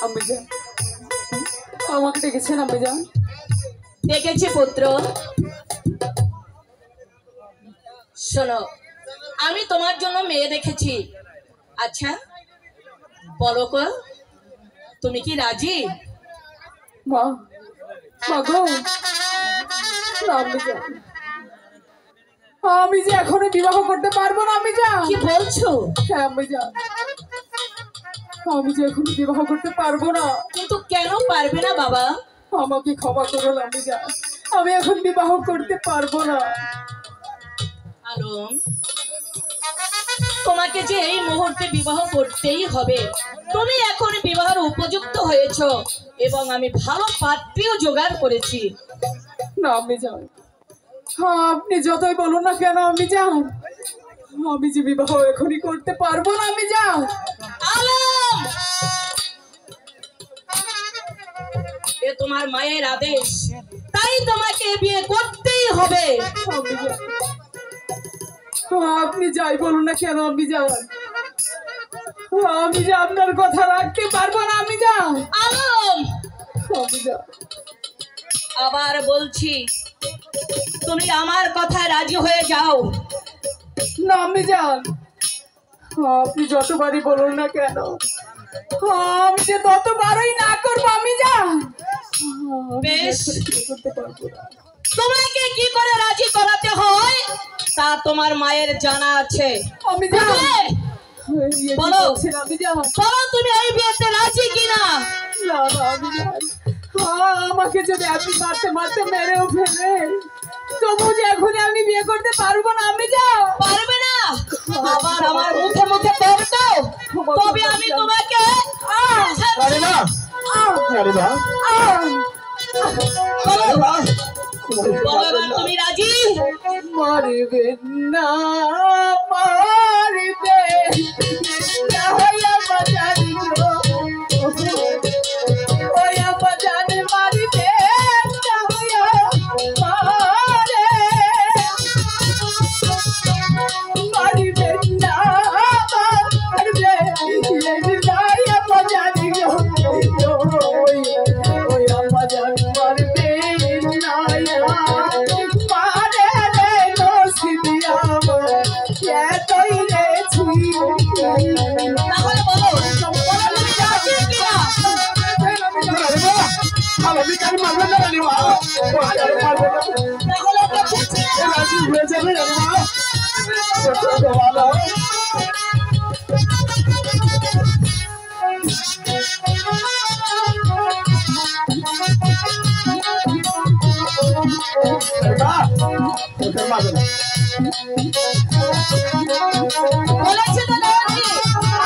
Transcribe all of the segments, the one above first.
আম্মিজান আমাকে ডেকেছেন? আম্মিজান ডেকেছি পুত্র। শোনো, আমি তোমার জন্য মেয়ে দেখেছি। আচ্ছা বলো গো, তুমি কি রাজি? মা মা গো, আম্মিজান আমি যে এখনো বিবাহ করতে পারবো না। আম্মিজান কি বলছো? হ্যাঁ আম্মিজান, আমি যে এখন বিবাহ করতে পারবো না। কিন্তু কেন পারবে না বাবা? আমাকে ক্ষমা করো আম্মিজান, আমি এখন বিবাহ করতে পারবো না। আলম, তোমাকে যে এই মুহূর্তে বিবাহ করতেই হবে। তুমি এখন বিবাহের উপযুক্ত হয়েছো এবং আমি ভালো পাত্রীও জোগাড় করেছি। না আম্মিজান, আপনি যতই বলুন না কেন আম্মিজান, আমি যে বিবাহ এখনই করতে পারবো না। আম্মিজান আলম, এ তোমার মায়ের আদেশ, তাই তোমাকে বিয়ে করতেই হবে। আম্মিজান, আপনি যাই বলুন না কেন আম্মিজান, আমি যে আপনার কথা রাখতে পারবো না। আম্মিজান আলম, আম্মিজান আবার বলছি, তুমি আমার কথায় রাজি হয়ে যাও। না আম্মিজান, আপনি যতবারই বলুন না কেন, আমি যে ততবারই না করবো। আম্মিজান বেশ, করতে পারবো না। তোমাকে কি করে রাজি করাতে হয় তা তোমার মায়ের জানা আছে। আম্মিজান বলো, আম্মিজান, বলো তুমি এই বিয়েতে রাজি কিনা? না না আম্মিজান, আমাকে যদি আপনি মারতে মারতে মেরেও ফেলে, তবু যে এখন আমি বিয়ে করতে পারবো না। আম্মিজান পারবে না? আবার আমার মুখে মুখে করতো, তবে আমি তোমাকে আরে না, আরে না, বলো এবার তুমি রাজি? মারবেন না, মারবেন না, হইয়া বাজারি গো, হইয়া বাজারে মারবেন না, হইয়া মারে, মারবেন না, মারবেন না, হইয়া বাজারি গো, হইয়া বাজারে মারবেন না, মারে রে নসিবিয়া এতই রেছি। তাহলে বলো, বলো তুমি রাজি কিনা? আমি কাল মারবে না রানী মা, তাহলে ওকে বুঝিয়ে দাও। রাজি হয়ে যাবে রানী মা। ভালো মারবে না। বলেছি তো রাজি,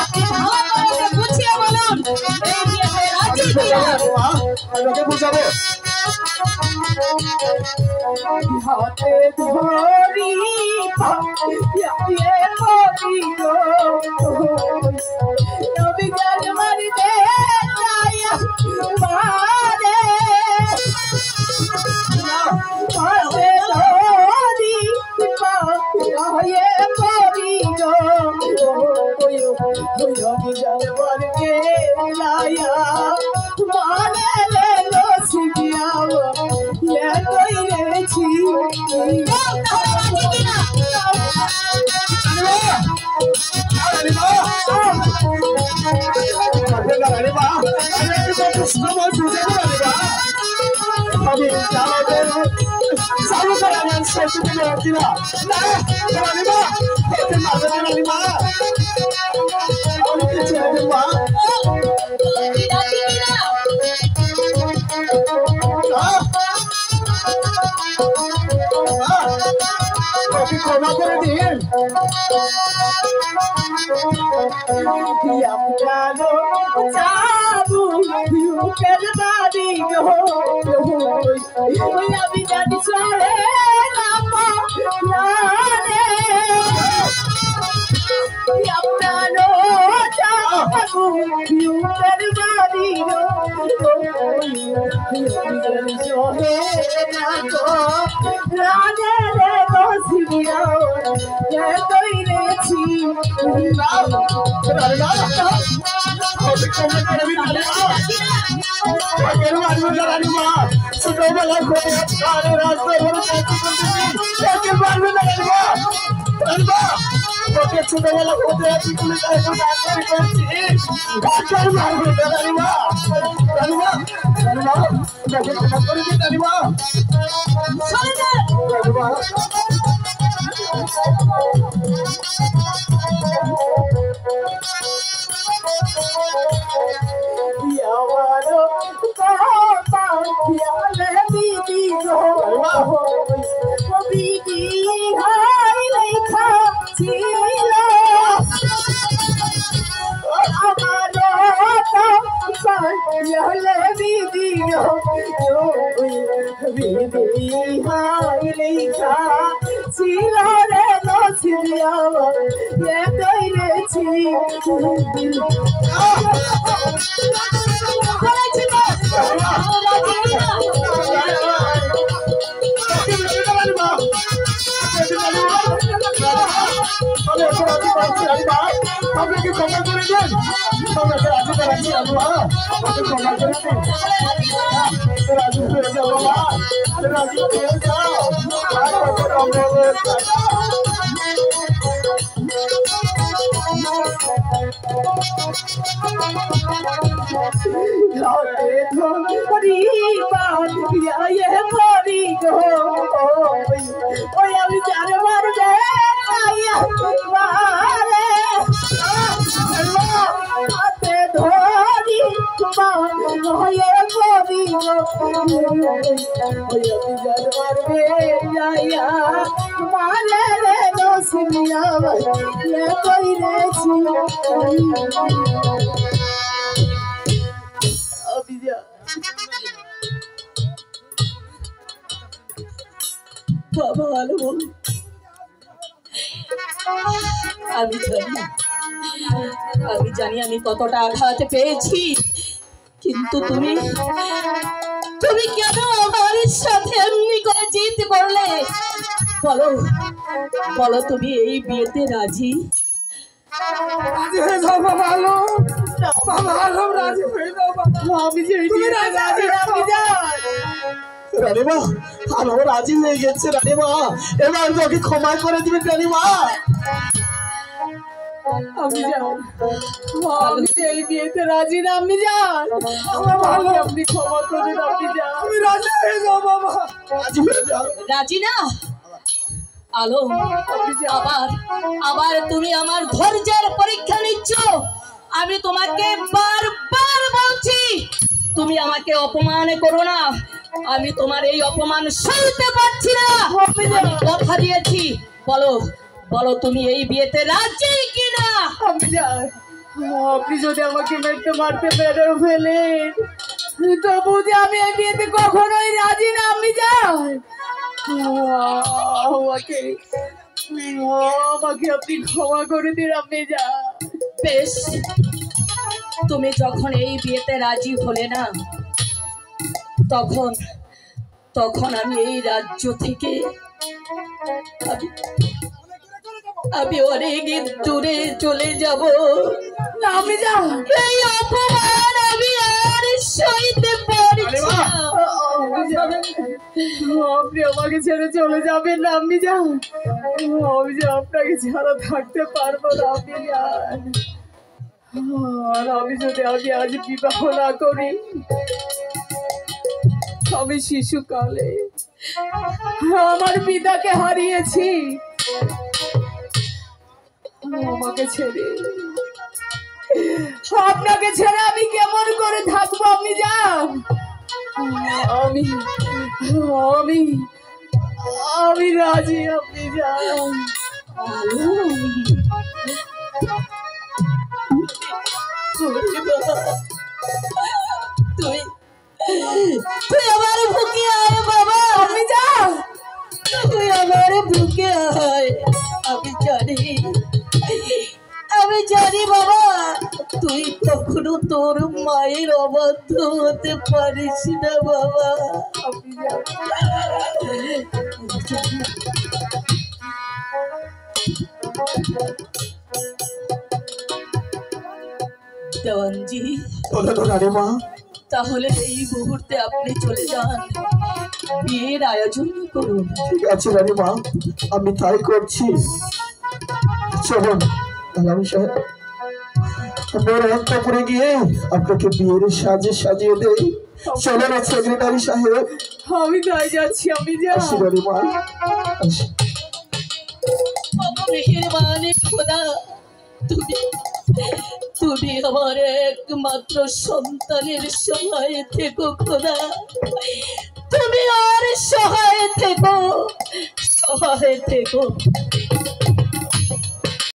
আপনি ভালো করে ওকে বুঝিয়ে বলুন এই বিয়েতে রাজি কিনা। আমাকে বুঝাবো। হাতে ধরি পায়ে পড়ি গো, নবী জান মারিবে ছায়া মারে, হাতে ধরি পায়ে পড়ি গো, নবী জান মারিবে ছায়া মারে রে নসিবিয়া এতই রেছি। তাহলে রাজি কিনা? রানী মা, মারবে না রানী মা, আমার বুঝাবো রানী মা। আমি চালু করে আমি সত্যি থেকে রাখছি না রানী মা, মারবে না রানী মা, আমি কি ছেড়ে মা। তুমি রাজি কিনা? আপনি ক্ষমা করে দিন। জানো যাবো বুকের বাড়ি গো, আমি জানি চলে নামা রে, আপনারও ছোটবেলা ছোটবেলা করতে আছি আপনাকে ক্ষমা করে দেন রাজু করাচ্ছি ক্ষমা করে দেন রাজু হয়ে যাও বাবা রাজু হয়ে যাও আমি জানে মারবে ধরি মারবে যাইয়া মালে রে নসিয়া কইরেছি বাবা আলো আমি জানি আমি কতটা আঘাত পেয়েছি, কিন্তু তুমি কেন আমার সাথে এমনি করে জিদ করলে? বলো বলো, তুমি এই বিয়েতে রাজি? রানীমা আমার রাজি হয়ে গেছে রানীমা, এবার তোকে ক্ষমা করে দিবেন রানীমা। আমি এই বিয়েতে রাজি না, আমি যান আপনি ক্ষমা করে দিন, আপনি যান, আমি রাজি হয়ে যাও বাবা। রাজি না আলো? আবার তুমি আমার ধৈর্যের পরীক্ষা নিচ্ছ। আমি তোমাকে বারবার বলছি তুমি আমাকে অপমান করো না। আমি তোমার এই অপমান সইতে পারছি না। আমি কথা দিয়েছি, বলো বলো তুমি এই বিয়েতে রাজি কিনা? আপনি যদি আমাকে মারতে মেরেও ফেলেন, তবু যে আমি এই বিয়েতে কখনোই রাজি না। আমি যাই, আমাকে আপনি ক্ষমা করে দিন, আপনি যান। বেশ, তুমি যখন এই বিয়েতে রাজি হলে না, তখন আমি এই রাজ্য থেকে আমি অনেক দূরে চলে যাব। আমি যাই, এই অপমান আমি আর সইতে পারছি না। আপনি আমাকে ছেড়ে চলে যাবেন না, আমি যান। আমি যে আপনাকে ছাড়া থাকতে পারবো না, আপনি যান। আর আমি যদি আজ বিবাহ না করি, আমি শিশুকালে আমার পিতাকে হারিয়েছি। আমাকে ছেড়ে আপনাকে ছেড়ে আমি কেমন করে থাকবো? আপনি যান, আমি রাজি, আপনি যান। তুই আমার বুকে আয় বাবা, আপনি যান, তুই আমার বুকে আয়। আমি জানি বাবা, তুই কখনো তোর মায়ের অবাধ্য হতে পারিস না বাবা। আপনি যান। দেওয়ানজি, বলো তো রানীমা। তাহলে এই মুহূর্তে আপনি চলে যান, বিয়ের আয়োজন করুন। ঠিক আছে রানীমা, আমি তাই করছি। চলুন আলামি সাহেব, আমার অন্তঃপুরে গিয়ে আপনাকে বিয়ের সাজে সাজিয়ে দেই। চলো না সেক্রেটারি সাহেব। আমি তাই যাচ্ছি, আমি আসি যাই। রানীমা, আসি। মেহেরবানে খোদা, তুমি তুমি আমার একমাত্র সন্তানের সহায় থেকো খোদা, তুমি আর সহায় থেকো, সহায় থেকো।